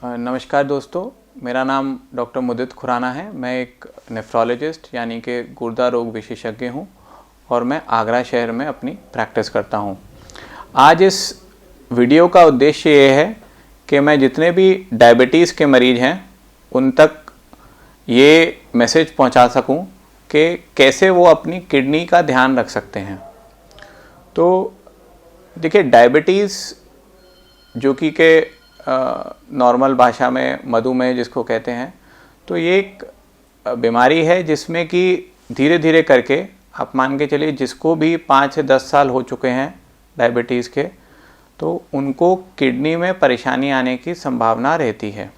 नमस्कार दोस्तों, मेरा नाम डॉक्टर मुदित खुराना है। मैं एक नेफ्रोलॉजिस्ट यानी कि गुर्दा रोग विशेषज्ञ हूँ और मैं आगरा शहर में अपनी प्रैक्टिस करता हूँ। आज इस वीडियो का उद्देश्य ये है कि मैं जितने भी डायबिटीज़ के मरीज़ हैं उन तक ये मैसेज पहुँचा सकूँ कि कैसे वो अपनी किडनी का ध्यान रख सकते हैं। तो देखिए, डायबिटीज़ जो कि नॉर्मल भाषा में मधुमेह जिसको कहते हैं, तो ये एक बीमारी है जिसमें कि धीरे धीरे करके आप मान के चलिए जिसको भी 5 से 10 साल हो चुके हैं डायबिटीज़ के, तो उनको किडनी में परेशानी आने की संभावना रहती है।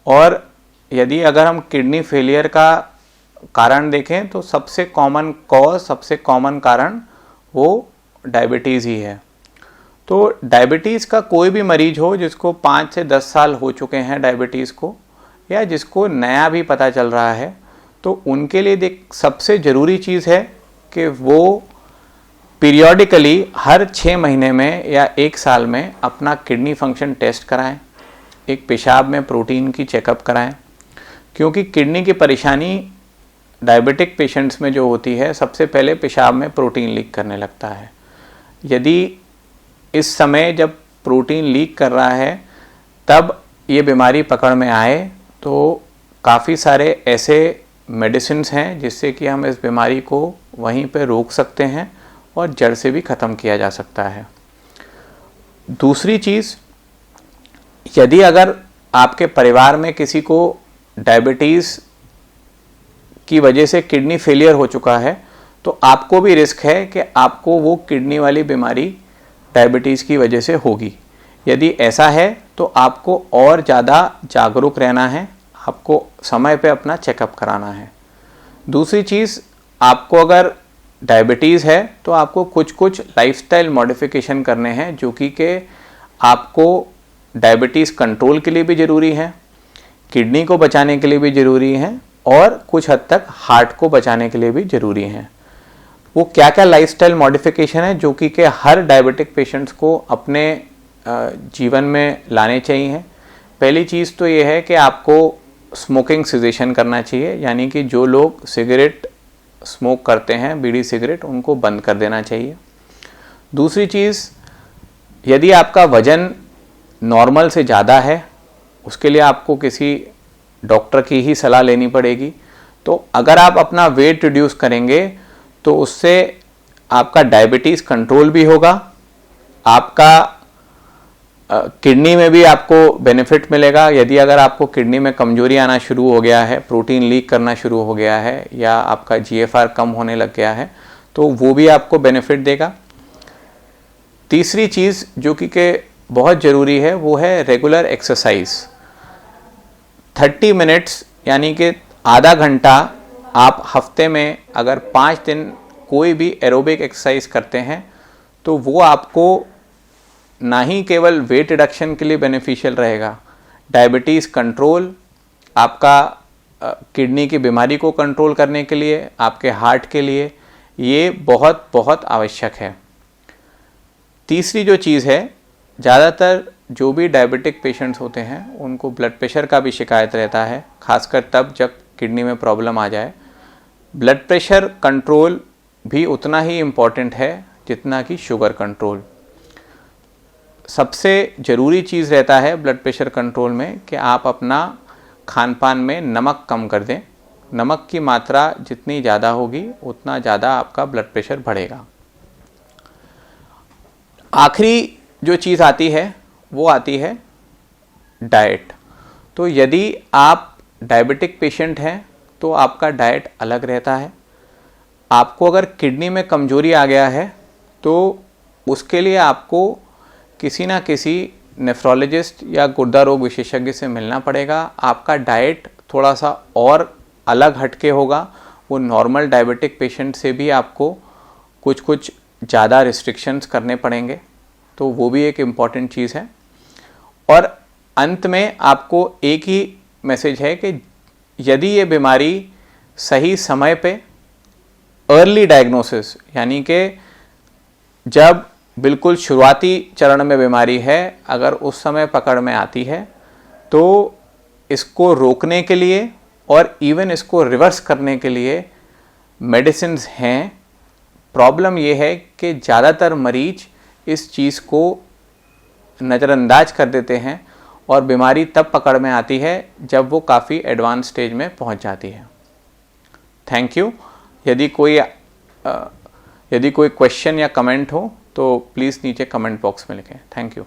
और यदि अगर हम किडनी फेलियर का कारण देखें तो सबसे कॉमन कारण वो डायबिटीज़ ही है। तो डायबिटीज़ का कोई भी मरीज हो जिसको 5 से 10 साल हो चुके हैं डायबिटीज़ को, या जिसको नया भी पता चल रहा है, तो उनके लिए सबसे ज़रूरी चीज़ है कि वो पीरियोडिकली हर 6 महीने में या 1 साल में अपना किडनी फंक्शन टेस्ट कराएं, एक पेशाब में प्रोटीन की चेकअप कराएं। क्योंकि किडनी की परेशानी डायबिटिक पेशेंट्स में जो होती है, सबसे पहले पेशाब में प्रोटीन लीक करने लगता है। यदि इस समय जब प्रोटीन लीक कर रहा है तब ये बीमारी पकड़ में आए तो काफ़ी सारे ऐसे मेडिसिन्स हैं जिससे कि हम इस बीमारी को वहीं पे रोक सकते हैं और जड़ से भी ख़त्म किया जा सकता है। दूसरी चीज़, यदि अगर आपके परिवार में किसी को डायबिटीज़ की वजह से किडनी फेलियर हो चुका है तो आपको भी रिस्क है कि आपको वो किडनी वाली बीमारी डायबिटीज़ की वजह से होगी। यदि ऐसा है तो आपको और ज़्यादा जागरूक रहना है, आपको समय पे अपना चेकअप कराना है। दूसरी चीज़, आपको अगर डायबिटीज़ है तो आपको कुछ लाइफस्टाइल मॉडिफिकेशन करने हैं जो कि आपको डायबिटीज़ कंट्रोल के लिए भी ज़रूरी है, किडनी को बचाने के लिए भी ज़रूरी है और कुछ हद तक हार्ट को बचाने के लिए भी ज़रूरी है। वो क्या क्या लाइफस्टाइल मॉडिफिकेशन है जो कि हर डायबिटिक पेशेंट्स को अपने जीवन में लाने चाहिए। पहली चीज़ तो ये है कि आपको स्मोकिंग सिजेशन करना चाहिए, यानी कि जो लोग सिगरेट स्मोक करते हैं, बीड़ी सिगरेट, उनको बंद कर देना चाहिए। दूसरी चीज़, यदि आपका वज़न नॉर्मल से ज़्यादा है, उसके लिए आपको किसी डॉक्टर की ही सलाह लेनी पड़ेगी। तो अगर आप अपना वेट रिड्यूस करेंगे तो उससे आपका डायबिटीज़ कंट्रोल भी होगा, आपका किडनी में भी आपको बेनिफिट मिलेगा। यदि अगर आपको किडनी में कमजोरी आना शुरू हो गया है, प्रोटीन लीक करना शुरू हो गया है या आपका GFR कम होने लग गया है, तो वो भी आपको बेनिफिट देगा। तीसरी चीज़ जो कि बहुत ज़रूरी है वो है रेगुलर एक्सरसाइज। 30 मिनट्स यानी कि आधा घंटा आप हफ्ते में अगर 5 दिन कोई भी एरोबिक एक्सरसाइज करते हैं तो वो आपको ना ही केवल वेट रिडक्शन के लिए बेनिफिशियल रहेगा, डायबिटीज़ कंट्रोल, आपका किडनी की बीमारी को कंट्रोल करने के लिए, आपके हार्ट के लिए ये बहुत बहुत आवश्यक है। तीसरी जो चीज़ है, ज़्यादातर जो भी डायबिटिक पेशेंट्स होते हैं उनको ब्लड प्रेशर का भी शिकायत रहता है, खासकर तब जब किडनी में प्रॉब्लम आ जाए। ब्लड प्रेशर कंट्रोल भी उतना ही इम्पॉर्टेंट है जितना कि शुगर कंट्रोल। सबसे ज़रूरी चीज़ रहता है ब्लड प्रेशर कंट्रोल में कि आप अपना खान पान में नमक कम कर दें। नमक की मात्रा जितनी ज़्यादा होगी उतना ज़्यादा आपका ब्लड प्रेशर बढ़ेगा। आखिरी जो चीज़ आती है वो आती है डाइट। तो यदि आप डायबिटिक पेशेंट हैं तो आपका डाइट अलग रहता है। आपको अगर किडनी में कमजोरी आ गया है तो उसके लिए आपको किसी ना किसी नेफ्रोलॉजिस्ट या गुर्दा रोग विशेषज्ञ से मिलना पड़ेगा। आपका डाइट थोड़ा सा और अलग हटके होगा। वो नॉर्मल डायबिटिक पेशेंट से भी आपको कुछ ज़्यादा रिस्ट्रिक्शंस करने पड़ेंगे, तो वो भी एक इम्पॉर्टेंट चीज़ है। और अंत में आपको एक ही मैसेज है कि यदि ये बीमारी सही समय पे अर्ली डायग्नोसिस, यानी कि जब बिल्कुल शुरुआती चरण में बीमारी है, अगर उस समय पकड़ में आती है तो इसको रोकने के लिए और इवन इसको रिवर्स करने के लिए मेडिसिन्स हैं। प्रॉब्लम ये है कि ज़्यादातर मरीज इस चीज़ को नज़रअंदाज कर देते हैं और बीमारी तब पकड़ में आती है जब वो काफ़ी एडवांस स्टेज में पहुंच जाती है। Thank you. यदि कोई क्वेश्चन या कमेंट हो तो प्लीज़ नीचे कमेंट बॉक्स में लिखें। Thank you.